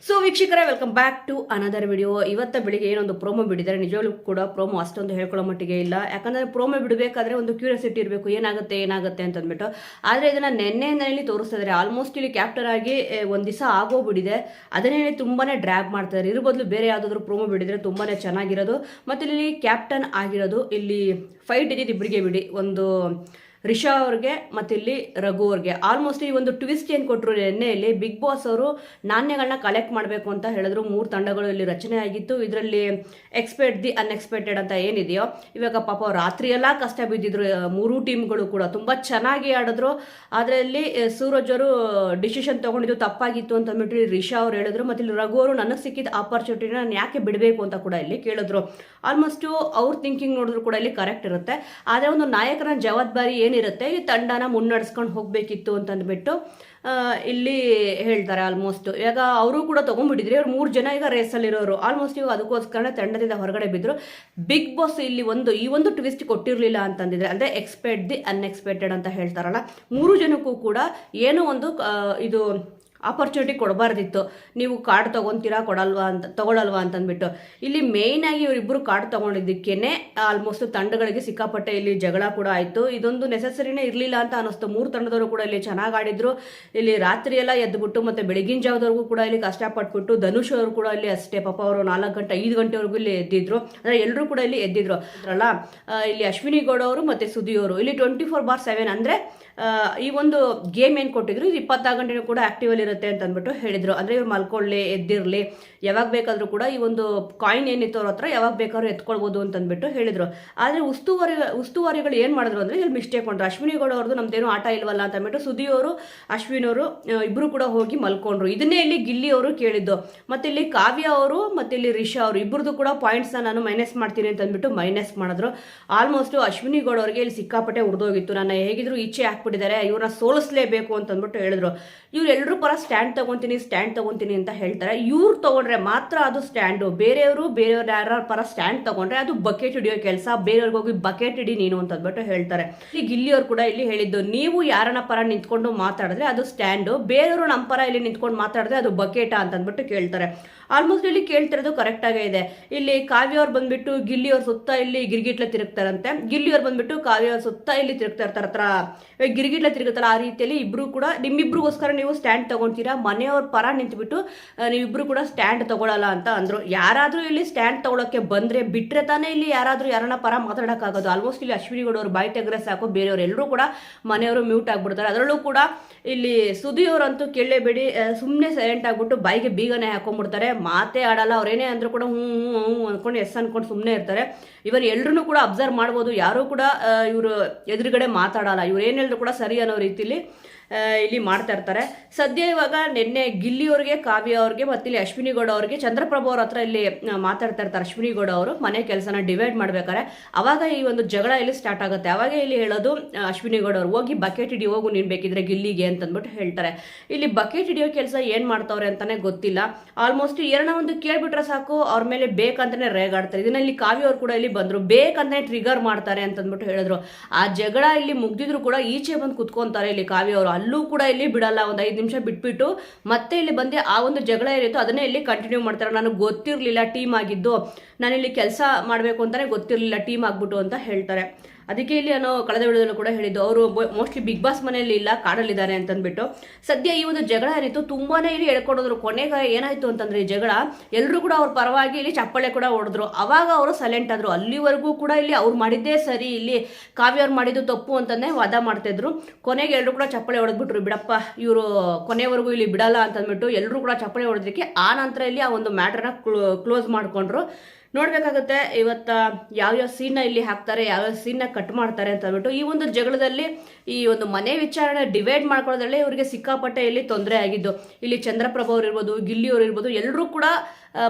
So ವೀಕ್ಷಕರೇ, welcome back to another video. ಇವತ್ತ ಬೆಳಿಗ್ಗೆ ಏನೊಂದು ಪ್ರೋಮೋ ಬಿಟ್ಟಿದ್ದಾರೆ. ನಿಜವಾಗ್ಲೂ ಕೂಡ ಪ್ರೋಮೋ ಅಷ್ಟೊಂದು ಹೇಳ್ಕೊಳ್ಳೋ ಮಟ್ಟಿಗೆ ಇಲ್ಲ. ಯಾಕಂದ್ರೆ ಪ್ರೋಮೋ ಬಿಡಬೇಕಾದ್ರೆ ಒಂದು ಕ್ಯೂರಿಯಾಸಿಟಿ ಇರಬೇಕು, ಏನಾಗುತ್ತೆ ಅಂತ ಅಂದ್ಬಿಟ್ಟು. ಆದರೆ ಇದನ್ನ ನಿನ್ನೆಯಲ್ಲಿ ತೋರಿಸ್ತಾ ಇದ್ದಾರೆ. ಆಲ್ಮೋಸ್ಟ್ ಇಲ್ಲಿ ಕ್ಯಾಪ್ಟನ್ ಆಗಿ ಒಂದು ದಿವಸ ಆಗೋಗ್ಬಿಟ್ಟಿದೆ. ಅದನ್ನೇ ತುಂಬಾನೇ ಡ್ರ್ಯಾಗ್ ಮಾಡ್ತಾರೆ. ಇದ್ರ ಬದಲು ಬೇರೆ ಯಾವುದಾದ್ರೂ ಪ್ರೋಮೋ ಬಿಡಿದ್ರೆ ತುಂಬಾನೇ ಚೆನ್ನಾಗಿರೋದು. ಮತ್ತೆ ಇಲ್ಲಿ ಕ್ಯಾಪ್ಟನ್ ಆಗಿರೋದು ಇಲ್ಲಿ ಫೈಟ್ ಇದ್ದಿದ್ದು ಇಬ್ಬರಿಗೆ ಬಿಡಿ, ಒಂದು ರಿಷಾ ಅವ್ರಿಗೆ ಮತ್ತು ಇಲ್ಲಿ ರಘು ಅವ್ರಿಗೆ. ಆಲ್ಮೋಸ್ಟ್ ಈ ಒಂದು ಟ್ವಿಸ್ಟ್ ಏನು ಕೊಟ್ಟರು ಎಣ್ಣೆಯಲ್ಲಿ, ಬಿಗ್ ಬಾಸ್ ಅವರು ನಾಣ್ಯಗಳನ್ನ ಕಲೆಕ್ಟ್ ಮಾಡಬೇಕು ಅಂತ ಹೇಳಿದ್ರು. 3 ತಂಡಗಳು ಇಲ್ಲಿ ರಚನೆ ಆಗಿತ್ತು. ಇದರಲ್ಲಿ ಎಕ್ಸ್ಪೆಕ್ಟ್ ದಿ ಅನ್ಎಕ್ಸ್ಪೆಕ್ಟೆಡ್ ಅಂತ ಏನಿದೆಯೋ, ಇವಾಗ ಪಾಪ ರಾತ್ರಿ ಎಲ್ಲ ಕಷ್ಟ ಬಿದ್ದಿದ್ರು. 3 ಟೀಮ್ಗಳು ಕೂಡ ತುಂಬ ಚೆನ್ನಾಗಿ ಆಡಿದ್ರು. ಆದರೆ ಇಲ್ಲಿ ಸೂರಜ್ ಅವರು ಡಿಸಿಷನ್ ತೊಗೊಂಡಿದ್ದು ತಪ್ಪಾಗಿತ್ತು ಅಂತ ಅಂದ್ಬಿಟ್ಟು ರಿಷಾ ಅವ್ರು ಹೇಳಿದ್ರು. ಮತ್ತು ಇಲ್ಲಿ ರಘು ಅವರು ನನಗೆ ಸಿಕ್ಕಿದ ಆಪರ್ಚುನಿಟಿನ ನಾನು ಯಾಕೆ ಬಿಡಬೇಕು ಅಂತ ಕೂಡ ಇಲ್ಲಿ ಕೇಳಿದ್ರು. ಆಲ್ಮೋಸ್ಟು ಅವ್ರ ಥಿಂಕಿಂಗ್ ನೋಡಿದ್ರು ಕೂಡ ಇಲ್ಲಿ ಕರೆಕ್ಟ್ ಇರುತ್ತೆ. ಆದರೆ ಒಂದು ನಾಯಕನ ಜವಾಬ್ದಾರಿ ಏನಿರುತ್ತೆ, ಈ ತಂಡನ ಮುನ್ನಡೆಸ್ಕೊಂಡು ಹೋಗಬೇಕಿತ್ತು ಅಂತ ಅಂದ್ಬಿಟ್ಟು ಇಲ್ಲಿ ಹೇಳ್ತಾರೆ. ಆಲ್ಮೋಸ್ಟ್ ಇವಾಗ ಅವರು ಕೂಡ ತೊಗೊಂಡ್ಬಿಟ್ಟಿದ್ರಿ. ಅವ್ರು 3 ಜನ ಈಗ ರೇಸಲ್ಲಿರೋರು. ಆಲ್ಮೋಸ್ಟ್ ಇವಾಗ ಅದಕ್ಕೋಸ್ಕರ ತಂಡದಿಂದ ಹೊರಗಡೆ ಬಿದ್ದರು. ಬಿಗ್ ಬಾಸ್ ಇಲ್ಲಿ ಈ ಒಂದು ಟ್ವಿಸ್ಟ್ ಕೊಟ್ಟಿರಲಿಲ್ಲ ಅಂತಂದಿದ್ರೆ, ಅಂದರೆ ಎಕ್ಸ್ಪೆಕ್ಟ್ ದಿ ಅನ್ಎಕ್ಸ್ಪೆಕ್ಟೆಡ್ ಅಂತ ಹೇಳ್ತಾರಲ್ಲ, 3 ಜನಕ್ಕೂ ಕೂಡ ಏನೋ ಒಂದು ಇದು ಆಪರ್ಚುನಿಟಿ ಕೊಡಬಾರ್ದಿತ್ತು. ನೀವು ಕಾರ್ಡ್ ತೊಗೊತೀರಾ ತಗೊಳಲ್ವಾ ಅಂತಂದ್ಬಿಟ್ಟು ಇಲ್ಲಿ ಮೇಯ್ನ್ ಆಗಿ ಇವರಿಬ್ಬರು ಕಾರ್ಡ್ ತೊಗೊಂಡಿದ್ದಕ್ಕೇನೆ ಆಲ್ಮೋಸ್ಟ್ ತಂಡಗಳಿಗೆ ಸಿಕ್ಕಾಪಟ್ಟೆ ಇಲ್ಲಿ ಜಗಳ ಕೂಡ ಆಯಿತು. ಇದೊಂದು ನೆಸೆಸರಿನೇ ಇರಲಿಲ್ಲ ಅಂತ ಅನ್ನಿಸ್ತು. 3 ತಂಡದವರು ಕೂಡ ಇಲ್ಲಿ ಚೆನ್ನಾಗಿ ಆಡಿದ್ರು. ಇಲ್ಲಿ ರಾತ್ರಿ ಎಲ್ಲ ಎದ್ದುಬಿಟ್ಟು ಮತ್ತೆ ಬೆಳಗಿನ ಜಾವದವರೆಗೂ ಕೂಡ ಇಲ್ಲಿ ಕಷ್ಟಪಟ್ಬಿಟ್ಟು, ಧನುಷ್ ಅವರು ಕೂಡ ಇಲ್ಲಿ ಅಷ್ಟೇ ಪಾಪ ಅವರು 4 ಗಂಟೆ 5 ಗಂಟೆವರೆಗೂ ಇಲ್ಲಿ ಎದ್ದಿದ್ರು. ಅಂದರೆ ಎಲ್ಲರೂ ಕೂಡ ಇಲ್ಲಿ ಎದ್ದಿದ್ರು ಅಲ್ಲ. ಇಲ್ಲಿ ಅಶ್ವಿನಿ ಗೌಡ ಅವರು ಮತ್ತು ಸುದಿ ಅವರು ಇಲ್ಲಿ 24/7 ಅಂದರೆ ಈ ಒಂದು ಗೇಮ್ ಏನು ಕೊಟ್ಟಿದ್ರು, ಇದು 24 ಗಂಟೆನೂ ಕೂಡ ಆಕ್ಟಿವಲ್ಲಿ ಇರುತ್ತೆ ಅಂತ ಅಂದ್ಬಿಟ್ಟು ಹೇಳಿದ್ರು. ಅಂದರೆ ಇವ್ರು ಮಲ್ಕೊಳ್ಳಿ, ಎದ್ದಿರಲಿ, ಯಾವಾಗ ಬೇಕಾದರೂ ಕೂಡ ಈ ಒಂದು ಕಾಯಿನ್ ಏನಿತ್ತು ಅವ್ರ ಹತ್ರ ಯಾವಾಗ ಬೇಕಾದ್ರೂ ಎತ್ಕೊಳ್ಬೋದು ಅಂತ ಅಂದ್ಬಿಟ್ಟು ಹೇಳಿದ್ರು. ಆದರೆ ಉಸ್ತುವಾರಿಗಳು ಏನು ಮಾಡಿದ್ರು ಅಂದರೆ ಇಲ್ಲಿ ಮಿಸ್ಟೇಕ್ ಮಾಡಿದ್ರು. ಅಶ್ವಿನಿ ಗೌಡ ಅವ್ರದ್ದು ನಮ್ದೇನು ಆಟ ಇಲ್ವಲ್ಲ ಅಂತ ಅಂದ್ಬಿಟ್ಟು ಸುದಿಯವರು ಅಶ್ವಿನ್ ಅವರು ಇಬ್ಬರು ಕೂಡ ಹೋಗಿ ಮಲ್ಕೊಂಡ್ರು. ಇದನ್ನೇ ಇಲ್ಲಿ ಗಿಲ್ಲಿ ಅವರು ಕೇಳಿದ್ದು. ಮತ್ತು ಇಲ್ಲಿ ಕಾವ್ಯ ಅವರು ಮತ್ತು ಇಲ್ಲಿ ರಿಷಾ ಅವರು ಇಬ್ಬರದು ಕೂಡ ಪಾಯಿಂಟ್ಸ್ನ ನಾನು ಮೈನಸ್ ಮಾಡ್ತೀನಿ ಅಂತ ಅಂದ್ಬಿಟ್ಟು ಮೈನಸ್ ಮಾಡಿದ್ರು. ಆಲ್ಮೋಸ್ಟ್ ಅಶ್ವಿನಿ ಗೌಡ ಅವರಿಗೆ ಇಲ್ಲಿ ಸಿಕ್ಕಾಪಟ್ಟೆ ಉರಿದೋಗಿತ್ತು. ನಾನು ಹೇಗಿದ್ರು ಈಚೆ ಹಾಕ್ಬಿಟ್ಟಿದ್ದಾರೆ, ಇವ್ರನ್ನ ಸೋಲಿಸಲೇಬೇಕು ಅಂತ ಅಂದ್ಬಿಟ್ಟು ಹೇಳಿದ್ರು. ಇವರೆಲ್ಲರೂ ಪರ ಸ್ಟ್ಯಾಂಡ್ ತಗೊಂತೀನಿ ಅಂತ ಹೇಳ್ತಾರೆ. ಇವ್ರು ತಗೊಂಡ್ರೆ ಮಾತ್ರ ಅದು ಸ್ಟ್ಯಾಂಡು. ಬೇರೆಯವರು ಯಾರ ಪರ ಸ್ಟ್ಯಾಂಡ್ ತಗೊಂಡ್ರೆ ಅದು ಬಕೆಟ್ ಹಿಡಿಯೋ ಕೆಲಸ. ಬೇರೆಯವ್ರಿಗೆ ಹೋಗಿ ಬಕೆಟ್ ಹಿಡಿ ನೀನು ಅಂತ ಅಂದ್ಬಿಟ್ಟು ಹೇಳ್ತಾರೆ. ಈ ಗಿಲ್ಲಿಯವ್ರು ಕೂಡ ಇಲ್ಲಿ ಹೇಳಿದ್ದು, ನೀವು ಯಾರನ್ನ ಪರ ನಿಂತ್ಕೊಂಡು ಮಾತಾಡಿದ್ರೆ ಅದು ಸ್ಟ್ಯಾಂಡು, ಬೇರೆಯವರು ನಮ್ಮ ಪರ ಇಲ್ಲಿ ನಿಂತ್ಕೊಂಡು ಮಾತಾಡಿದ್ರೆ ಅದು ಬಕೆಟಾ ಅಂತ ಅಂದ್ಬಿಟ್ಟು ಕೇಳ್ತಾರೆ. ಆಲ್ಮೋಸ್ಟ್ ಇಲ್ಲಿ ಕೇಳ್ತಿರೋದು ಕರೆಕ್ಟ್ ಆಗೇ ಇದೆ. ಇಲ್ಲಿ ಕಾವ್ಯ ಅವ್ರು ಬಂದ್ಬಿಟ್ಟು ಗಿಲ್ಲಿ ಅವ್ರ ಸುತ್ತ ಇಲ್ಲಿ ಗಿರ್ಗಿಟ್ಲೆ ತಿರುಗ್ತಾರಂತೆ. ಗಿಲ್ಲಿ ಅವ್ರು ಬಂದ್ಬಿಟ್ಟು ಕಾವ್ಯ ಅವ್ರ ಸುತ್ತ ಇಲ್ಲಿ ತಿರುಗ್ತಾ ಇರ್ತಾರೆ. ಹತ್ರ ಗಿರ್ಗಿಟ್ಲೆ ತಿರುಗುತ್ತಲ್ಲ, ಆ ರೀತಿಯಲ್ಲಿ ಇಬ್ರು ಕೂಡ ನಿಮ್ಮಿಬ್ರಿಗೋಸ್ಕರ ನೀವು ಸ್ಟ್ಯಾಂಡ್ ತಗೊಂತೀರಾ, ಮನೆಯವ್ರ ಪರ ನಿಂತ್ಬಿಟ್ಟು ನೀವಿಬ್ರು ಕೂಡ ಸ್ಟ್ಯಾಂಡ್ ತಗೊಳಲ್ಲ ಅಂತ ಅಂದ್ರು. ಯಾರಾದ್ರೂ ಇಲ್ಲಿ ಸ್ಟ್ಯಾಂಡ್ ತಗೊಳಕ್ಕೆ ಬಂದ್ರೆ ಬಿಟ್ರೆ ತಾನೇ ಇಲ್ಲಿ ಯಾರನ್ನ ಪರ ಮಾತಾಡೋಕ್ಕಾಗೋದು. ಆಲ್ಮೋಸ್ಟ್ ಇಲ್ಲಿ ಅಶ್ವಿನಿ ಗೌಡ ಅವ್ರು ಬಾಯಿ ತೆಗ್ರೆ ಸಾಕು, ಬೇರೆಯವರು ಎಲ್ಲರೂ ಕೂಡ ಮನೆಯವರು ಮ್ಯೂಟ್ ಆಗ್ಬಿಡ್ತಾರೆ. ಅದರಲ್ಲೂ ಕೂಡ ಇಲ್ಲಿ ಸುದಿಯವರಂತೂ ಕೇಳಲೇಬೇಡಿ, ಸುಮ್ಮನೆ ಸೈಲೆಂಟ್ ಆಗ್ಬಿಟ್ಟು ಬಾಯಿಗೆ ಬೀಗನೆ ಹಾಕೊಂಡ್ಬಿಡ್ತಾರೆ. ಮಾತೇ ಆಡಲ್ಲ. ಅವ್ರೇನೇ ಅಂದ್ರೂ ಕೂಡ ಹ್ಞೂ ಅಂದ್ಕೊಂಡು ಎಸ್ ಅಂದ್ಕೊಂಡು ಸುಮ್ಮನೆ ಇರ್ತಾರೆ. ಇವನ್ ಎಲ್ಲರೂ ಕೂಡ ಅಬ್ಸರ್ವ್ ಮಾಡ್ಬೋದು, ಯಾರೂ ಕೂಡ ಇವರು ಎದುರುಗಡೆ ಮಾತಾಡಲ್ಲ. ಇವ್ರು ಏನು ಹೇಳಿದ್ರು ಕೂಡ ಸರಿ ಅನ್ನೋ ರೀತಿಲಿ ಇಲ್ಲಿ ಮಾಡ್ತಾ ಇರ್ತಾರೆ. ಸದ್ಯ ಇವಾಗ ನಿನ್ನೆ ಗಿಲ್ಲಿಯವ್ರಿಗೆ, ಕಾವ್ಯ ಅವ್ರಿಗೆ ಮತ್ತು ಇಲ್ಲಿ ಅಶ್ವಿನಿ ಗೌಡ ಅವ್ರಿಗೆ ಚಂದ್ರಪ್ರಭು ಅವ್ರ ಹತ್ರ ಇಲ್ಲಿ ಮಾತಾಡ್ತಾ ಇರ್ತಾರೆ. ಅಶ್ವಿನಿ ಗೌಡ ಅವರು ಮನೆ ಕೆಲಸನ ಡಿವೈಡ್ ಮಾಡ್ಬೇಕಾರೆ ಅವಾಗ ಈ ಒಂದು ಜಗಳ ಇಲ್ಲಿ ಸ್ಟಾರ್ಟ್ ಆಗುತ್ತೆ. ಅವಾಗ ಇಲ್ಲಿ ಹೇಳೋದು ಅಶ್ವಿನಿ ಗೌಡ ಅವ್ರು, ಹೋಗಿ ಬಕೆಟ್ ಹಿಡಿ, ಹೋಗು ನೀನು ಬೇಕಿದ್ರೆ ಗಿಲ್ಲಿಗೆ ಅಂತಂದ್ಬಿಟ್ಟು ಹೇಳ್ತಾರೆ. ಇಲ್ಲಿ ಬಕೆಟ್ ಹಿಡಿಯೋ ಕೆಲಸ ಏನು ಮಾಡ್ತಾವ್ರೆ ಅಂತಾನೆ ಗೊತ್ತಿಲ್ಲ. ಆಲ್ಮೋಸ್ಟ್ ಒಂದು ಕೇಳ್ಬಿಟ್ರೆ ಸಾಕು ಅವ್ರ ಮೇಲೆ ಬೇಕಂತಾನೆ ರೇಗಾಡ್ತಾರೆ. ಇದನ್ನ ಇಲ್ಲಿ ಕಾವ್ಯ ಅವ್ರು ಕೂಡ ಇಲ್ಲಿ ಬಂದ್ರು, ಬೇಕಂತಾನೆ ಟ್ರಿಗರ್ ಮಾಡ್ತಾರೆ ಅಂತಂದ್ಬಿಟ್ಟು ಹೇಳಿದ್ರು. ಆ ಜಗಳ ಇಲ್ಲಿ ಮುಗ್ದಿದ್ರು ಕೂಡ ಈಚೆ ಬಂದು ಕುತ್ಕೊಂತಾರೆ ಇಲ್ಲಿ ಕಾವ್ಯ ಅವರು. ಅಲ್ಲೂ ಕೂಡ ಇಲ್ಲಿ ಬಿಡಲ್ಲ, ಒಂದು 5 ನಿಮಿಷ ಬಿಟ್ಬಿಟ್ಟು ಮತ್ತೆ ಇಲ್ಲಿ ಬಂದು ಆ ಒಂದು ಜಗಳ ಏನಿತ್ತು ಅದನ್ನೇ ಇಲ್ಲಿ ಕಂಟಿನ್ಯೂ ಮಾಡ್ತಾರೆ. ನನಗೆ ಗೊತ್ತಿರಲಿಲ್ಲ ಟೀಮ್ ಆಗಿದ್ದು, ನಾನಿಲ್ಲಿ ಕೆಲಸ ಮಾಡಬೇಕು ಅಂತಾನೆ ಗೊತ್ತಿರಲಿಲ್ಲ ಟೀಮ್ ಆಗ್ಬಿಟ್ಟು ಅಂತ ಹೇಳ್ತಾರೆ. ಅದಕ್ಕೆ ಇಲ್ಲಿ ನಾನು ಕಳೆದ ವಿಡಿಯೋದಲ್ಲೂ ಕೂಡ ಹೇಳಿದ್ದು, ಅವರು ಮೋಸ್ಟ್ಲಿ ಬಿಗ್ ಬಾಸ್ ಮನೆಯಲ್ಲಿ ಇಲ್ಲ, ಕಾಡಲ್ಲಿದ್ದಾರೆ ಅಂತಂದ್ಬಿಟ್ಟು. ಸದ್ಯ ಈ ಒಂದು ಜಗಳ ಏನಿತ್ತು ತುಂಬಾನೇ ಇಲ್ಲಿ ಹೇಳ್ಕೊಡೋದ್ರು. ಕೊನೆಗೆ ಏನಾಯ್ತು ಅಂತಂದ್ರೆ ಈ ಜಗಳ ಎಲ್ಲರೂ ಕೂಡ ಅವ್ರ ಪರವಾಗಿ ಇಲ್ಲಿ ಚಪ್ಪಳೆ ಕೂಡ ಹೊಡೆದ್ರು. ಅವಾಗ ಅವರು ಸೈಲೆಂಟ್ ಆದ್ರು. ಅಲ್ಲಿವರೆಗೂ ಕೂಡ ಇಲ್ಲಿ ಅವ್ರು ಮಾಡಿದ್ದೇ ಸರಿ, ಇಲ್ಲಿ ಕಾವ್ಯ ಅವ್ರು ಮಾಡಿದ್ದು ತಪ್ಪು ಅಂತಂದೇ ವಾದ ಮಾಡ್ತಿದ್ರು. ಕೊನೆಗೆ ಎಲ್ಲರೂ ಕೂಡ ಚಪ್ಪಳೆ ಹೊಡೆದ್ಬಿಟ್ರು. ಬಿಡಪ್ಪ ಇವರು ಕೊನೆವರೆಗೂ ಇಲ್ಲಿ ಬಿಡಲ್ಲ ಅಂತಂದ್ಬಿಟ್ಟು ಎಲ್ಲರೂ ಕೂಡ ಚಪ್ಪಳೆ ಹೊಡೆದಕ್ಕೆ ಆ ನಂತರ ಇಲ್ಲಿ ಆ ಒಂದು ಮ್ಯಾಟರ್ನ ಕ್ಲೋಸ್ ಮಾಡ್ಕೊಂಡ್ರು. ನೋಡ್ಬೇಕಾಗುತ್ತೆ ಇವತ್ತು ಯಾವ್ಯಾವ ಸೀನ್ನ ಇಲ್ಲಿ ಹಾಕ್ತಾರೆ, ಯಾವ್ಯಾವ ಸೀನ್ನ ಕಟ್ ಮಾಡ್ತಾರೆ ಅಂತ ಅಂದ್ಬಿಟ್ಟು. ಈ ಒಂದು ಜಗಳದಲ್ಲಿ ಈ ಒಂದು ಮನೆ ವಿಚಾರಣೆ ಡಿವೈಡ್ ಮಾಡ್ಕೊಳ್ಳೋದ್ರಲ್ಲೇ ಇವರಿಗೆ ಸಿಕ್ಕಾಪಟ್ಟೆ ಇಲ್ಲಿ ತೊಂದರೆ ಆಗಿದ್ದು. ಇಲ್ಲಿ ಚಂದ್ರಪ್ರಭು ಅವ್ರು ಇರ್ಬೋದು, ಗಿಲ್ಲಿ ಅವ್ರು ಇರ್ಬೋದು, ಎಲ್ಲರೂ ಕೂಡ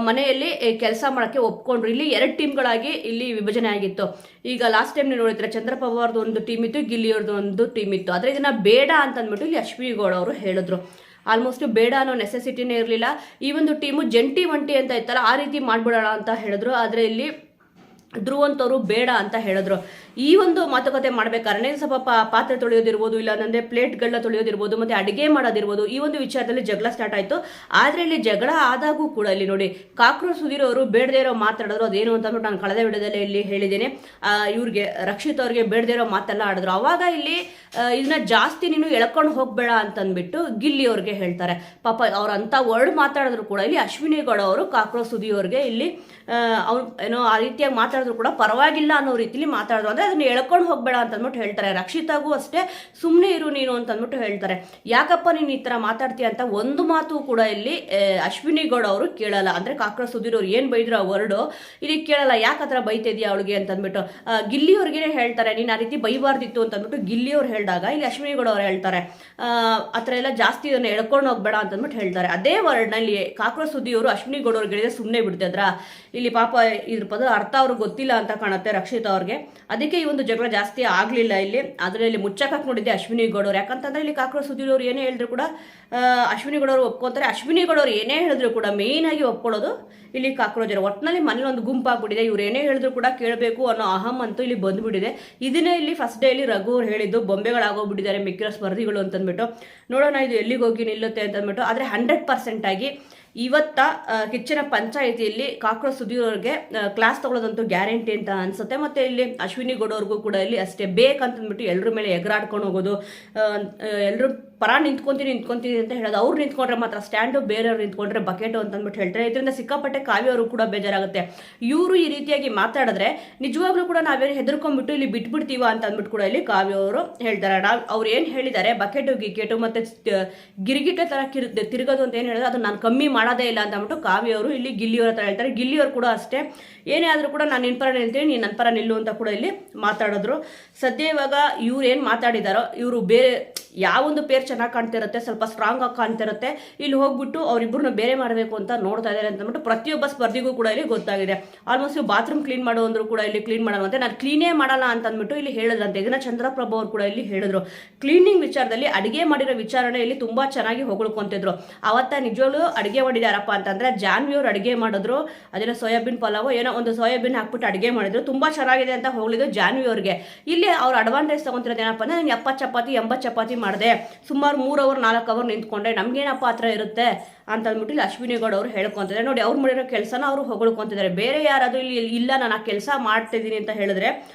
ಮನೆಯಲ್ಲಿ ಕೆಲಸ ಮಾಡೋಕ್ಕೆ ಒಪ್ಕೊಂಡ್ರು. ಇಲ್ಲಿ 2 ಟೀಮ್ಗಳಾಗಿ ಇಲ್ಲಿ ವಿಭಜನೆ ಆಗಿತ್ತು. ಈಗ ಲಾಸ್ಟ್ ಟೈಮ್ ನೀವು ನೋಡಿದ್ರೆ ಚಂದ್ರಪ್ರಭು ಅವ್ರದ್ದು ಒಂದು ಟೀಮ್ ಇತ್ತು, ಗಿಲ್ಲಿ ಅವ್ರದ್ದು ಒಂದು ಟೀಮ್ ಇತ್ತು. ಆದರೆ ಇದನ್ನ ಬೇಡ ಅಂತ ಅಂದ್ಬಿಟ್ಟು ಇಲ್ಲಿ ಅಶ್ವಿನಿ ಗೌಡ ಅವರು ಹೇಳಿದ್ರು. ಆಲ್ಮೋಸ್ಟ್ ಬೇಡ ಅನ್ನೋ ನೆಸೆಸಿಟಿನೇ ಇರಲಿಲ್ಲ. ಈ ಒಂದು ಟೀಮು ಜಂಟಿ ಒಂಟಿ ಅಂತ ಇತ್ತಲ್ಲ, ಆ ರೀತಿ ಮಾಡ್ಬಿಡೋಣ ಅಂತ ಹೇಳಿದ್ರು. ಆದರೆ ಇಲ್ಲಿ ಧ್ರುವಂತವರು ಬೇಡ ಅಂತ ಹೇಳಿದ್ರು. ಈ ಒಂದು ಮಾತುಕತೆ ಮಾಡ್ಬೇಕಾದ್ರೆ ಸ್ವಲ್ಪ ಪಾತ್ರೆ ತೊಳೆಯೋದಿರ್ಬೋದು, ಇಲ್ಲ ಅಂದ್ರೆ ಪ್ಲೇಟ್ಗಳನ್ನ ತೊಳೆಯೋದಿರ್ಬೋದು, ಮತ್ತೆ ಅಡಿಗೆ ಮಾಡೋದಿರ್ಬೋದು, ಈ ಒಂದು ವಿಚಾರದಲ್ಲಿ ಜಗಳ ಸ್ಟಾರ್ಟ್ ಆಯ್ತು. ಆದ್ರೆ ಇಲ್ಲಿ ಜಗಳ ಆದಾಗೂ ಕೂಡ ಇಲ್ಲಿ ನೋಡಿ ಕಾಕ್ರೋಚ್ ಸುಧೀರ್ ಅವರು ಬೇಡದೇ ಇರೋ ಮಾತಾಡಿದ್ರು. ಅದೇನು ಅಂತ ನಾನು ಕಳೆದ ವಿಡಿಯೋದಲ್ಲಿ ಇಲ್ಲಿ ಹೇಳಿದ್ದೇನೆ. ಇವ್ರಿಗೆ ರಕ್ಷಿತ್ ಅವ್ರಿಗೆ ಬೇಡದೇ ಇರೋ ಮಾತೆಲ್ಲ ಆಡಿದ್ರು. ಅವಾಗ ಇಲ್ಲಿ ಇದನ್ನ ಜಾಸ್ತಿ ನೀನು ಎಳ್ಕೊಂಡು ಹೋಗ್ಬೇಡ ಅಂತಂದ್ಬಿಟ್ಟು ಗಿಲ್ಲಿ ಅವ್ರಿಗೆ ಹೇಳ್ತಾರೆ. ಪಾಪ ಅವ್ರಂತ ವರ್ಡ್ ಮಾತಾಡಿದ್ರು ಕೂಡ ಇಲ್ಲಿ ಅಶ್ವಿನಿ ಗೌಡ ಅವರು ಕಾಕ್ರೋಚ್ ಸುಧೀರ್ ಅವ್ರಿಗೆ ಇಲ್ಲಿ ಅವ್ರು ಏನೋ ಆ ರೀತಿಯಾಗಿ ಮಾತಾಡಿದ್ರು ಕೂಡ ಪರವಾಗಿಲ್ಲ ಅನ್ನೋ ರೀತಿಲಿ ಮಾತಾಡಿದ್ರು. ಅಂದ್ರೆ ಅದನ್ನ ಎಳ್ಕೊಂಡು ಹೋಗ್ಬೇಡ ಅಂತಂದ್ಬಿಟ್ಟು ಹೇಳ್ತಾರೆ. ರಕ್ಷಿತಾಗೂ ಅಷ್ಟೇ ಸುಮ್ಮನೆ ಇರು ನೀನು ಅಂತಂದ್ಬಿಟ್ಟು ಹೇಳ್ತಾರೆ. ಯಾಕಪ್ಪ ನೀನು ಈ ತರ ಮಾತಾಡ್ತೀಯ ಅಂತ ಒಂದು ಮಾತು ಕೂಡ ಇಲ್ಲಿ ಅಶ್ವಿನಿ ಗೌಡ ಅವರು ಕೇಳಲ್ಲ. ಅಂದ್ರೆ ಕಾಕ್ರೋಚ್ ಸುಧೀರ್ ಅವ್ರು ಏನ್ ಬೈದ್ರು ಆ ವರ್ಡು ಇಲ್ಲಿ ಕೇಳಲ್ಲ. ಯಾಕೆ ಆ ಥರ ಬೈತಿದ್ಯಾ ಅವಳಿಗೆ ಅಂತಂದ್ಬಿಟ್ಟು ಗಿಲ್ಲಿ ಅವ್ರಿಗೆ ಹೇಳ್ತಾರೆ, ನೀನು ಆ ರೀತಿ ಬೈಬಾರ್ದಿತ್ತು ಅಂತಂದ್ಬಿಟ್ಟು ಗಿಲ್ಲಿ ಅವ್ರು ಹೇಳಿದಾಗ ಇಲ್ಲಿ ಅಶ್ವಿನಿ ಗೌಡ ಅವ್ರು ಹೇಳ್ತಾರೆ ಆ ಥರ ಎಲ್ಲ ಜಾಸ್ತಿ ಇದನ್ನ ಎಳ್ಕೊಂಡು ಹೋಗ್ಬೇಡ ಅಂತಂದ್ಬಿಟ್ಟು ಹೇಳ್ತಾರೆ. ಅದೇ ವರ್ಡ್ನಲ್ಲಿ ಕಾಕ್ರೋಚ್ ಸುಧೀರ್ ಅವರು ಅಶ್ವಿನಿ ಗೌಡ ಅವ್ರಿಗೆ ಹೇಳಿದ್ರೆ ಸುಮ್ಮನೆ ಬಿಡ್ತಿದ್ರ. ಇಲ್ಲಿ ಪಾಪ ಇದ್ರ ಪದ ಅರ್ಥ ಅವ್ರಿಗೆ ಗೊತ್ತಿಲ್ಲ ಅಂತ ಕಾಣುತ್ತೆ ರಕ್ಷಿತ್ ಅವ್ರಿಗೆ. ಅದಕ್ಕೆ ಈ ಒಂದು ಜಗಳ ಜಾಸ್ತಿ ಆಗ್ಲಿಲ್ಲ ಇಲ್ಲಿ. ಆದ್ರೆ ಇಲ್ಲಿ ಮುಚ್ಚಕ್ಕೆ ನೋಡಿದ್ದೆ ಅಶ್ವಿನಿ ಗೌಡ ಅವ್ರು. ಯಾಕಂತಂದ್ರೆ ಇಲ್ಲಿ ಕಾಕ್ರೋಚ್ ಸುಧೀರ್ ಅವ್ರು ಏನೇ ಹೇಳಿದ್ರು ಕೂಡ ಅಶ್ವಿನಿ ಗೌಡ ಅವರು ಒಪ್ಕೊಂತಾರೆ. ಅಶ್ವಿನಿ ಗೌಡ ಅವ್ರು ಏನೇ ಹೇಳಿದ್ರು ಕೂಡ ಮೇನ್ ಆಗಿ ಒಪ್ಕೊಳ್ಳೋದು ಇಲ್ಲಿ ಕಾಕ್ರೋಚ್ ಅವರು. ಒಟ್ಟಿನಲ್ಲಿ ಮನೇಲಿ ಒಂದು ಗುಂಪಾಗ್ಬಿಟ್ಟಿದೆ. ಇವ್ರು ಏನೇ ಹೇಳಿದ್ರು ಕೂಡ ಕೇಳಬೇಕು ಅನ್ನೋ ಅಹಂ ಅಂತೂ ಇಲ್ಲಿ ಬಂದ್ಬಿಟ್ಟಿದೆ. ಇದನ್ನೇ ಇಲ್ಲಿ ಫಸ್ಟ್ ಡೇ ಇಲ್ಲಿ ರಘು ಅವ್ರು ಹೇಳಿದ್ದು ಬೊಂಬೆಗಳಾಗೋಗ್ಬಿಟ್ಟಿದ್ದಾರೆ ಮಿಕ್ಕಿರೋ ಸ್ಪರ್ಧಿಗಳು ಅಂತಂದ್ಬಿಟ್ಟು. ನೋಡೋಣ ಇದು ಎಲ್ಲಿಗೆ ಹೋಗಿ ನಿಲ್ಲುತ್ತೆ ಅಂತಂದ್ಬಿಟ್ಟು. ಆದ್ರೆ 100% ಆಗಿ ಇವತ್ತ ಕಿಚ್ಚನ ಪಂಚಾಯಿತಿಯಲ್ಲಿ ಕಾಕ್ರೋಚ್ ಸುಧೀರ್ ಅವ್ರಿಗೆ ಕ್ಲಾಸ್ ತಗೊಳ್ಳೋದಂತೂ ಗ್ಯಾರಂಟಿ ಅಂತ ಅನ್ಸುತ್ತೆ. ಮತ್ತೆ ಇಲ್ಲಿ ಅಶ್ವಿನಿ ಗೌಡ ಅವ್ರಿಗೂ ಕೂಡ ಇಲ್ಲಿ ಅಷ್ಟೇ ಬೇಕಂತಂದ್ಬಿಟ್ಟು ಎಲ್ಲರ ಮೇಲೆ ಎಗರಾಡ್ಕೊಂಡು ಹೋಗೋದು, ಎಲ್ಲರೂ ಪರ ನಿಂತ್ಕೊಂತೀನಿ ಅಂತ ಹೇಳೋದು. ಅವ್ರು ನಿಂತ್ಕೊಂಡ್ರೆ ಮಾತ್ರ ಸ್ಟ್ಯಾಂಡು, ಬೇರೆಯವ್ರು ನಿಂತ್ಕೊಂಡ್ರೆ ಬಕೆಟು ಅಂತಂದ್ಬಿಟ್ಟು ಹೇಳ್ತಾರೆ. ಇದರಿಂದ ಸಿಕ್ಕಾಪಟ್ಟೆ ಕಾವ್ಯ ಅವರು ಕೂಡ ಬೇಜಾರಾಗುತ್ತೆ. ಇವರು ಈ ರೀತಿಯಾಗಿ ಮಾತಾಡಿದ್ರೆ ನಿಜವಾಗ್ಲೂ ಕೂಡ ನಾವೇನು ಹೆದರ್ಕೊಂಡ್ಬಿಟ್ಟು ಇಲ್ಲಿ ಬಿಟ್ಬಿಡ್ತೀವ ಅಂತ ಅಂದ್ಬಿಟ್ಟು ಕೂಡ ಇಲ್ಲಿ ಕಾವ್ಯ ಅವರು ಹೇಳ್ತಾರೆ. ಅವ್ರು ಏನು ಹೇಳಿದ್ದಾರೆ ಬಕೆಟು ಗಿಕೆಟು ಮತ್ತೆ ಗಿರಿಗಿಟೆ ತರ ತಿರುಗೋದು ಅಂತ ಏನು ಹೇಳಿದ್ರೆ ಅದು ನಾನು ಕಮ್ಮಿ ಮಾಡೋದೇ ಇಲ್ಲ ಅಂತ ಅಂದ್ಬಿಟ್ಟು ಕಾವ್ಯ ಅವರು ಇಲ್ಲಿ ಗಿಲ್ಲಿಯವ್ರ ಹತ್ರ ಹೇಳ್ತಾರೆ. ಗಿಲ್ಲಿಯವರು ಕೂಡ ಅಷ್ಟೇ ಏನೇ ಆದ್ರೂ ಕೂಡ ನಾನು ನಿನ್ನ ಪರ ನಿಲ್ತೀನಿ, ನೀನು ನನ್ನ ಪರ ನಿಲ್ಲು ಅಂತ ಕೂಡ ಇಲ್ಲಿ ಮಾತಾಡಿದ್ರು. ಸದ್ಯ ಇವಾಗ ಇವ್ರು ಏನು ಮಾತಾಡಿದಾರೋ ಇವರು ಬೇರೆ ಯಾವೊಂದು ಪೇರ್ ಚೆನ್ನಾಗಿ ಕಾಣ್ತಿರುತ್ತೆ, ಸ್ವಲ್ಪ ಸ್ಟ್ರಾಂಗ್ ಆಗಿ ಕಾಣ್ತಿರುತ್ತೆ, ಇಲ್ಲಿ ಹೋಗ್ಬಿಟ್ಟು ಅವ್ರಿಬ್ರನ್ನ ಬೇರೆ ಮಾಡಬೇಕು ಅಂತ ನೋಡ್ತಾ ಇದ್ದಾರೆ ಅಂತ ಅಂದ್ಬಿಟ್ಟು ಪ್ರತಿಯೊಬ್ಬ ಸ್ಪರ್ಧಿಗೂ ಕೂಡ ಇಲ್ಲಿ ಗೊತ್ತಾಗಿದೆ. ಆಲ್ಮೋಸ್ಟ್ ಬಾತ್ರೂಮ್ ಕ್ಲೀನ್ ಮಾಡೋ ಅಂದ್ರು ಕೂಡ ಇಲ್ಲಿ ಕ್ಲೀನ್ ಮಾಡೋದಂತೆ, ನಾನು ಕ್ಲೀನೇ ಮಾಡಲ್ಲ ಅಂತ ಅಂದ್ಬಿಟ್ಟು ಇಲ್ಲಿ ಹೇಳಿದ್ರಂತೆ. ಇದನ್ನ ಚಂದ್ರಪ್ರಭು ಅವರು ಕೂಡ ಇಲ್ಲಿ ಹೇಳಿದ್ರು. ಕ್ಲೀನಿಂಗ್ ವಿಚಾರದಲ್ಲಿ ಅಡಿಗೆ ಮಾಡಿರೋ ವಿಚಾರಣೆ ಇಲ್ಲಿ ತುಂಬಾ ಚೆನ್ನಾಗಿ ಹೊಗಳ್ಕೊಂತಿದ್ರು. ಅವತ್ತ ನಿಜವಾಗ್ಲೂ ಅಡಿಗೆ ಮಾಡಿದಾರಪ್ಪ ಅಂತಂದ್ರೆ ಜಾನ್ವಿ ಅವ್ರು ಅಡಿಗೆ ಮಾಡಿದ್ರು. ಅದೇನೋ ಸೋಯಾಬೀನ್ ಪಲಾವ್ ಏನೋ ಒಂದು ಸೋಯಾಬೀನ್ ಹಾಕ್ಬಿಟ್ಟು ಅಡಿಗೆ ಮಾಡಿದ್ರು, ತುಂಬಾ ಚೆನ್ನಾಗಿದೆ ಅಂತ ಹೋಗ್ಲಿದ್ದು ಜಾನ್ವಿ ಅವ್ರಿಗೆ. ಇಲ್ಲಿ ಅವ್ರು ಅಡ್ವಾಂಟೇಜ್ ತಗೊಂತಿರೋದು ಏನಪ್ಪ ಅಂದ್ರೆ ನಾನು 70 ಚಪಾತಿ 80 ಚಪಾತಿ ಮಾಡಿದೆ, ಸುಮಾರು 3 ಅವರ್ 4 ಅವರ್ ನಿಂತ್ಕೊಂಡೆ, ನಮ್ಗೇನಪ್ಪ ಆ ಥರ ಇರುತ್ತೆ ಅಂತ ಅಂದ್ಬಿಟ್ಟು ಇಲ್ಲಿ ಅಶ್ವಿನಿ ಗೌಡ ಅವರು ಹೇಳ್ಕೊಂತಿದ್ದಾರೆ. ನೋಡಿ ಅವ್ರು ಮಾಡಿರೋ ಕೆಲಸನ ಅವರು ಹೊಗಳ್ಕೊಂತಿದ್ದಾರೆ. ಬೇರೆ ಯಾರಾದ್ರೂ ಇಲ್ಲಿ ಇಲ್ಲ ನಾನು ಆ ಕೆಲಸ ಮಾಡ್ತಿದ್ದೀನಿ ಅಂತ ಹೇಳಿದ್ರೆ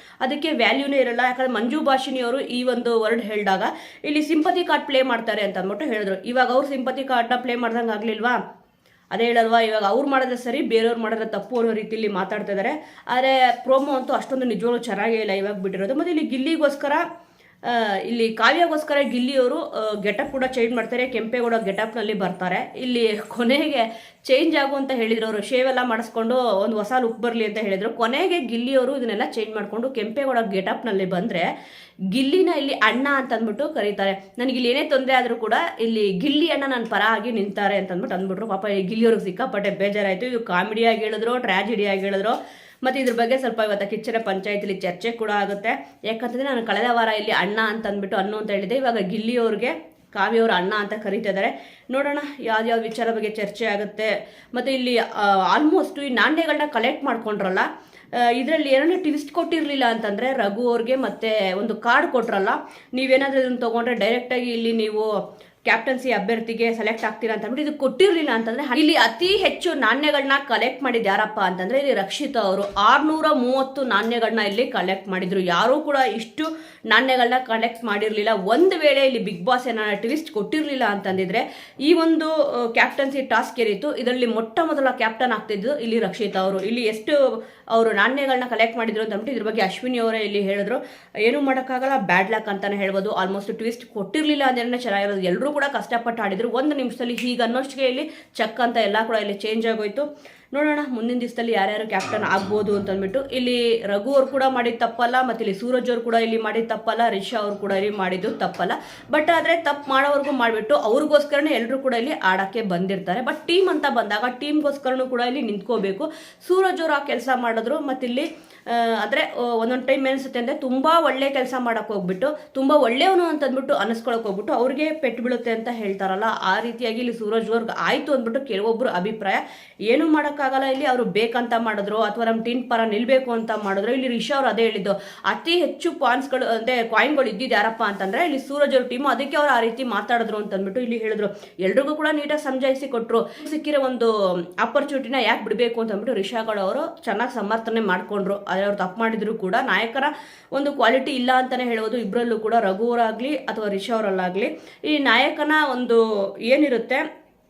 ಅದಕ್ಕೆ ವ್ಯಾಲ್ಯೂನೇ ಇರಲ್ಲ. ಯಾಕಂದ್ರೆ ಮಂಜು ಭಾಷಿಣಿ ಅವರು ಈ ಒಂದು ವರ್ಡ್ ಹೇಳಿದಾಗ ಇಲ್ಲಿ ಸಿಂಪತಿ ಕಾರ್ಡ್ ಪ್ಲೇ ಮಾಡ್ತಾರೆ ಅಂತ ಅಂದ್ಬಿಟ್ಟು ಹೇಳಿದ್ರು. ಇವಾಗ ಅವ್ರು ಸಿಂಪತಿ ಕಾರ್ಡ್ನ ಪ್ಲೇ ಮಾಡ್ದಂಗೆ ಆಗ್ಲಿಲ್ವಾ? ಅದೇ ಹೇಳಲ್ವಾ, ಇವಾಗ ಅವ್ರು ಮಾಡಿದ್ರೆ ಸರಿ, ಬೇರೆಯವ್ರು ಮಾಡಿದ್ರೆ ತಪ್ಪು ಅನ್ನೋ ರೀತಿಯಲ್ಲಿ ಮಾತಾಡ್ತಾ ಇದ್ದಾರೆ. ಆದರೆ ಪ್ರೋಮೋ ಅಂತೂ ಅಷ್ಟೊಂದು ನಿಜವಾಗ್ಲೂ ಚೆನ್ನಾಗೇ ಇಲ್ಲ ಇವಾಗ ಬಿಟ್ಟಿರೋದು. ಮತ್ತು ಇಲ್ಲಿ ಗಿಲ್ಲಿಗೋಸ್ಕರ ಇಲ್ಲಿ ಕಾವ್ಯಗೋಸ್ಕರ ಗಿಲ್ಲಿಯವರು ಗೆಟಪ್ ಕೂಡ ಚೇಂಜ್ ಮಾಡ್ತಾರೆ. ಕೆಂಪೇಗೌಡ ಗೆಟಪ್ನಲ್ಲಿ ಬರ್ತಾರೆ. ಇಲ್ಲಿ ಕೊನೆಗೆ ಚೇಂಜ್ ಆಗು ಅಂತ ಹೇಳಿದ್ರು. ಅವರು ಶೇವ್ ಎಲ್ಲ ಮಾಡಿಸ್ಕೊಂಡು ಒಂದು ಹೊಸ ಲುಕ್ ಬರಲಿ ಅಂತ ಹೇಳಿದ್ರು. ಕೊನೆಗೆ ಗಿಲ್ಲಿಯವರು ಇದನ್ನೆಲ್ಲ ಚೇಂಜ್ ಮಾಡಿಕೊಂಡು ಕೆಂಪೇಗೌಡ ಗೆಟಪ್ನಲ್ಲಿ ಬಂದರೆ ಗಿಲ್ಲಿನ ಇಲ್ಲಿ ಅಣ್ಣ ಅಂತ ಅಂದ್ಬಿಟ್ಟು ಕರೀತಾರೆ. ನನಗೆ ಇಲ್ಲಿ ಏನೇ ತೊಂದರೆ ಆದರೂ ಕೂಡ ಇಲ್ಲಿ ಗಿಲ್ಲಿ ಅಣ್ಣ ನನ್ನ ಪರ ಆಗಿ ನಿಂತಾರೆ ಅಂತ ಅಂದ್ಬಿಟ್ರು. ಪಾಪ ಈ ಗಿಲ್ಲಿಯವ್ರಿಗೆ ಸಿಕ್ಕಾಪಟ್ಟೆ ಬೇಜಾರಾಯಿತು. ಇದು ಕಾಮಿಡಿಯಾಗಿ ಹೇಳಿದ್ರು, ಟ್ರ್ಯಾಜಿಡಿಯಾಗಿ ಹೇಳಿದ್ರು. ಮತ್ತು ಇದ್ರ ಬಗ್ಗೆ ಸ್ವಲ್ಪ ಇವತ್ತು ಕಿಚ್ಚನ ಪಂಚಾಯತಿಲಿ ಚರ್ಚೆ ಕೂಡ ಆಗುತ್ತೆ. ಯಾಕಂತಂದರೆ ನಾನು ಕಳೆದ ವಾರ ಇಲ್ಲಿ ಅಣ್ಣ ಅಂತ ಅಂದ್ಬಿಟ್ಟು ಅನ್ನು ಅಂತ ಹೇಳಿದೆ. ಇವಾಗ ಗಿಲ್ಲಿಯವ್ರಿಗೆ ಕಾವ್ಯವ್ರ ಅಣ್ಣ ಅಂತ ಕರೀತಿದ್ದಾರೆ. ನೋಡೋಣ ಯಾವ್ಯಾವ ವಿಚಾರ ಬಗ್ಗೆ ಚರ್ಚೆ ಆಗುತ್ತೆ. ಮತ್ತು ಇಲ್ಲಿ ಆಲ್ಮೋಸ್ಟ್ ಈ ನಾಣ್ಯಗಳನ್ನ ಕಲೆಕ್ಟ್ ಮಾಡ್ಕೊಂಡ್ರಲ್ಲ, ಇದರಲ್ಲಿ ಏನಾದ್ರು ಟ್ವಿಸ್ಟ್ ಕೊಟ್ಟಿರಲಿಲ್ಲ ಅಂತಂದರೆ ರಘು ಅವ್ರಿಗೆ ಮತ್ತೆ ಒಂದು ಕಾರ್ಡ್ ಕೊಟ್ರಲ್ಲ, ನೀವೇನಾದರೂ ಇದನ್ನು ತೊಗೊಂಡ್ರೆ ಡೈರೆಕ್ಟಾಗಿ ಇಲ್ಲಿ ನೀವು ಕ್ಯಾಪ್ಟನ್ಸಿ ಅಭ್ಯರ್ಥಿಗೆ ಸೆಲೆಕ್ಟ್ ಆಗ್ತೀರಾ ಅಂತ ಅಂದ್ಬಿಟ್ಟು ಇದು ಕೊಟ್ಟಿರಲಿಲ್ಲ ಅಂತಂದ್ರೆ ಇಲ್ಲಿ ಅತಿ ಹೆಚ್ಚು ನಾಣ್ಯಗಳನ್ನ ಕಲೆಕ್ಟ್ ಮಾಡಿದ್ದು ಯಾರಪ್ಪ ಅಂತಂದ್ರೆ ಇಲ್ಲಿ ರಕ್ಷಿತಾ ಅವರು 630 ನಾಣ್ಯಗಳನ್ನ ಇಲ್ಲಿ ಕಲೆಕ್ಟ್ ಮಾಡಿದ್ರು. ಯಾರೂ ಕೂಡ ಇಷ್ಟು ನಾಣ್ಯಗಳನ್ನ ಕಲೆಕ್ಟ್ ಮಾಡಿರಲಿಲ್ಲ. ಒಂದು ವೇಳೆ ಇಲ್ಲಿ ಬಿಗ್ ಬಾಸ್ ಏನಾರ ಟ್ವಿಸ್ಟ್ ಕೊಟ್ಟಿರಲಿಲ್ಲ ಅಂತಂದಿದ್ರೆ ಈ ಒಂದು ಕ್ಯಾಪ್ಟನ್ಸಿ ಟಾಸ್ಕ್ ಏನಿತ್ತು ಇದರಲ್ಲಿ ಮೊಟ್ಟ ಮೊದಲ ಕ್ಯಾಪ್ಟನ್ ಆಗ್ತಿದ್ದು ಇಲ್ಲಿ ರಕ್ಷಿತಾ ಅವರು. ಇಲ್ಲಿ ಎಷ್ಟು ಅವರು ನಾಣ್ಯಗಳನ್ನ ಕಲೆಕ್ಟ್ ಮಾಡಿದ್ರು ಅಂತ ಅಂದ್ಬಿಟ್ಟು ಇದ್ರ ಬಗ್ಗೆ ಅಶ್ವಿನಿ ಅವರೇ ಇಲ್ಲಿ ಹೇಳಿದ್ರು. ಏನು ಮಾಡೋಕ್ಕಾಗಲ್ಲ, ಬ್ಯಾಡ್ ಲಕ್ ಅಂತಾನೆ ಹೇಳ್ಬೋದು. ಆಲ್ಮೋಸ್ಟ್ ಟ್ವಿಸ್ಟ್ ಕೊಟ್ಟಿರಲಿಲ್ಲ ಅಂದ್ರೆ ಚೆನ್ನಾಗಿರೋದು. ಎಲ್ಲರೂ ಕೂಡ ಕಷ್ಟಪಟ್ಟು ಆಡಿದ್ರು. ಒಂದು ನಿಮಿಷದಲ್ಲಿ ಹೀಗೆ ಅನ್ನೋಷ್ಟಿಗೆ ಇಲ್ಲಿ ಚಕ್ ಅಂತ ಎಲ್ಲ ಕೂಡ ಇಲ್ಲಿ ಚೇಂಜ್ ಆಗೋಯ್ತು. ನೋಡೋಣ ಮುಂದಿನ ದಿವಸದಲ್ಲಿ ಯಾರ್ಯಾರು ಕ್ಯಾಪ್ಟನ್ ಆಗ್ಬೋದು ಅಂತಂದ್ಬಿಟ್ಟು. ಇಲ್ಲಿ ರಘು ಅವ್ರು ಕೂಡ ಮಾಡಿದ ತಪ್ಪಲ್ಲ, ಮತ್ತು ಇಲ್ಲಿ ಸೂರಜ್ ಅವ್ರು ಕೂಡ ಇಲ್ಲಿ ಮಾಡಿದ ತಪ್ಪಲ್ಲ, ರಿಷಾ ಅವ್ರು ಕೂಡ ಇಲ್ಲಿ ಮಾಡಿದ್ದು ತಪ್ಪಲ್ಲ. ಬಟ್ ಆದರೆ ತಪ್ಪು ಮಾಡೋವರೆಗೂ ಮಾಡಿಬಿಟ್ಟು ಅವ್ರಿಗೋಸ್ಕರನೇ ಎಲ್ಲರೂ ಕೂಡ ಇಲ್ಲಿ ಆಡೋಕ್ಕೆ ಬಂದಿರ್ತಾರೆ. ಬಟ್ ಟೀಮ್ ಅಂತ ಬಂದಾಗ ಟೀಮ್ಗೋಸ್ಕರನೂ ಕೂಡ ಇಲ್ಲಿ ನಿಂತ್ಕೋಬೇಕು. ಸೂರಜ್ ಅವರು ಆ ಕೆಲಸ ಮಾಡಿದ್ರು. ಮತ್ತು ಇಲ್ಲಿ ಅಂದರೆ ಒಂದೊಂದು ಟೈಮ್ ಅನಿಸುತ್ತೆ ಅಂದರೆ ತುಂಬ ಒಳ್ಳೆ ಕೆಲಸ ಮಾಡೋಕ್ಕೆ ಹೋಗ್ಬಿಟ್ಟು ತುಂಬ ಒಳ್ಳೆಯವನು ಅಂತಂದ್ಬಿಟ್ಟು ಅನ್ನಿಸ್ಕೊಳಕ್ಕೆ ಹೋಗ್ಬಿಟ್ಟು ಅವ್ರಿಗೆ ಪೆಟ್ಟು ಬೀಳುತ್ತೆ ಅಂತ ಹೇಳ್ತಾರಲ್ಲ, ಆ ರೀತಿಯಾಗಿ ಇಲ್ಲಿ ಸೂರಜ್ ಅವ್ರಿಗೆ ಆಯಿತು ಅಂದ್ಬಿಟ್ಟು ಕೆಲವೊಬ್ಬರು ಅಭಿಪ್ರಾಯ. ಏನೂ ಮಾಡೋಕ್ಕಾಗಲ್ಲ, ಇಲ್ಲಿ ಅವರು ಬೇಕಂತ ಮಾಡಿದ್ರು ಅಥವಾ ನಮ್ಮ ಟೀಮ್ ಪರ ನಿಲ್ಲಬೇಕು ಅಂತ ಮಾಡಿದ್ರು. ಇಲ್ಲಿ ರಿಷಾ ಅವರು ಅದೇ ಹೇಳಿದ್ದು, ಅತಿ ಹೆಚ್ಚು ಪಾಯಿಂಟ್ಸ್ಗಳು ಅಂದರೆ ಕಾಯಿನ್ಗಳು ಇದ್ದಿದ್ದು ಯಾರಪ್ಪ ಅಂತಂದರೆ ಇಲ್ಲಿ ಸೂರಜ್ ಅವ್ರ ಟೀಮು, ಅದಕ್ಕೆ ಅವ್ರು ಆ ರೀತಿ ಮಾತಾಡಿದ್ರು ಅಂತಂದ್ಬಿಟ್ಟು ಇಲ್ಲಿ ಹೇಳಿದ್ರು. ಎಲ್ರಿಗೂ ಕೂಡ ನೀಟಾಗಿ ಸಮಜಾಯಿಸಿ ಕೊಟ್ಟರು. ಸಿಕ್ಕಿರೋ ಒಂದು ಆಪರ್ಚುನಿಟಿನ ಯಾಕೆ ಬಿಡಬೇಕು ಅಂತಂದ್ಬಿಟ್ಟು ರಿಷಾಗಳು ಅವರು ಚೆನ್ನಾಗಿ ಸಮರ್ಥನೆ ಮಾಡ್ಕೊಂಡ್ರು. ಅದೇ ಅವ್ರು ತಪ್ಪು ಮಾಡಿದ್ರು ಕೂಡ ನಾಯಕರ ಒಂದು ಕ್ವಾಲಿಟಿ ಇಲ್ಲ ಅಂತಾನೆ ಹೇಳ್ಬೋದು ಇಬ್ಬರಲ್ಲೂ ಕೂಡ, ರಘುವರಾಗಲಿ ಅಥವಾ ರಿಷಾ ಅವರಲ್ಲಾಗಲಿ. ಈ ನಾಯಕನ ಒಂದು ಏನಿರುತ್ತೆ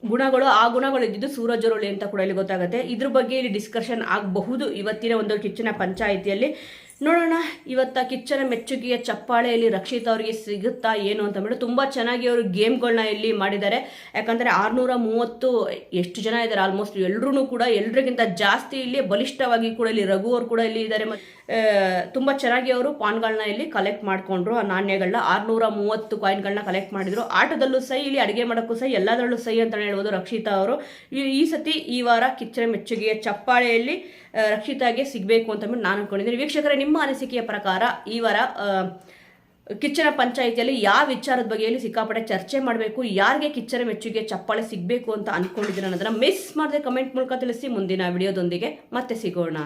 ಗುಣಗಳು, ಆ ಗುಣಗಳು ಇದ್ದಿದ್ದು ಸೂರಜ್ ಅವರಲ್ಲಿ ಅಂತ ಕೂಡ ಇಲ್ಲಿ ಗೊತ್ತಾಗುತ್ತೆ. ಇದ್ರ ಬಗ್ಗೆ ಇಲ್ಲಿ ಡಿಸ್ಕಷನ್ ಆಗಬಹುದು ಇವತ್ತಿನ ಒಂದು ಕಿಚ್ಚನ ಪಂಚಾಯಿತಿಯಲ್ಲಿ. ನೋಡೋಣ ಇವತ್ತ ಕಿಚ್ಚನ ಮೆಚ್ಚುಗೆಯ ಚಪ್ಪಾಳೆಯಲ್ಲಿ ರಕ್ಷಿತ್ ಅವರಿಗೆ ಸಿಗುತ್ತಾ ಏನು ಅಂತ ಅಂದ್ಬಿಟ್ಟು. ತುಂಬ ಚೆನ್ನಾಗಿ ಅವರು ಗೇಮ್ಗಳನ್ನ ಇಲ್ಲಿ ಮಾಡಿದ್ದಾರೆ. ಯಾಕಂದರೆ 630 ಎಷ್ಟು ಜನ ಇದ್ದಾರೆ, ಆಲ್ಮೋಸ್ಟ್ ಎಲ್ಲರೂ ಕೂಡ ಎಲ್ರಿಗಿಂತ ಜಾಸ್ತಿ ಇಲ್ಲಿ ಬಲಿಷ್ಠವಾಗಿ ಕೂಡ ಇಲ್ಲಿ ರಘು ಅವರು ಕೂಡ ಇಲ್ಲಿ ಇದ್ದಾರೆ. ತುಂಬ ಚೆನ್ನಾಗಿ ಅವರು ಪಾನ್ಗಳನ್ನ ಇಲ್ಲಿ ಕಲೆಕ್ಟ್ ಮಾಡಿಕೊಂಡ್ರು. ಆ ನಾಣ್ಯಗಳನ್ನ 630 ಕಾಯಿನ್ಗಳನ್ನ ಕಲೆಕ್ಟ್ ಮಾಡಿದ್ರು. ಆಟದಲ್ಲೂ ಸೈ, ಇಲ್ಲಿ ಅಡುಗೆ ಮಾಡೋಕ್ಕೂ ಸೈ, ಎಲ್ಲದರಲ್ಲೂ ಸೈ ಅಂತಲೇ ಹೇಳ್ಬೋದು ರಕ್ಷಿತಾ ಅವರು. ಈ ಸತಿ ಈ ವಾರ ಕಿಚ್ಚನ ಮೆಚ್ಚುಗೆಯ ಚಪ್ಪಾಳೆಯಲ್ಲಿ ರಕ್ಷಿತಾಗೆ ಸಿಗಬೇಕು ಅಂತಂದ್ಬಿಟ್ಟು ನಾನು ಅನ್ಕೊಂಡಿದ್ದೀನಿ. ವೀಕ್ಷಕರೇ, ನಿಮ್ಮ ಅನಿಸಿಕೆಯ ಪ್ರಕಾರ ಈ ವಾರ ಕಿಚ್ಚನ ಪಂಚಾಯಿತಿಯಲ್ಲಿ ಯಾವ ವಿಚಾರದ ಬಗ್ಗೆಯಲ್ಲಿ ಸಿಕ್ಕಾಪಟ್ಟೆ ಚರ್ಚೆ ಮಾಡಬೇಕು, ಯಾರಿಗೆ ಕಿಚ್ಚನ ಮೆಚ್ಚುಗೆ ಚಪ್ಪಾಳೆ ಸಿಗಬೇಕು ಅಂತ ಅಂದ್ಕೊಂಡಿದ್ದೀನಿ ಅನ್ನೋದನ್ನು ಮಿಸ್ ಮಾಡದೆ ಕಮೆಂಟ್ ಮೂಲಕ ತಿಳಿಸಿ. ಮುಂದಿನ ವಿಡಿಯೋದೊಂದಿಗೆ ಮತ್ತೆ ಸಿಗೋಣ.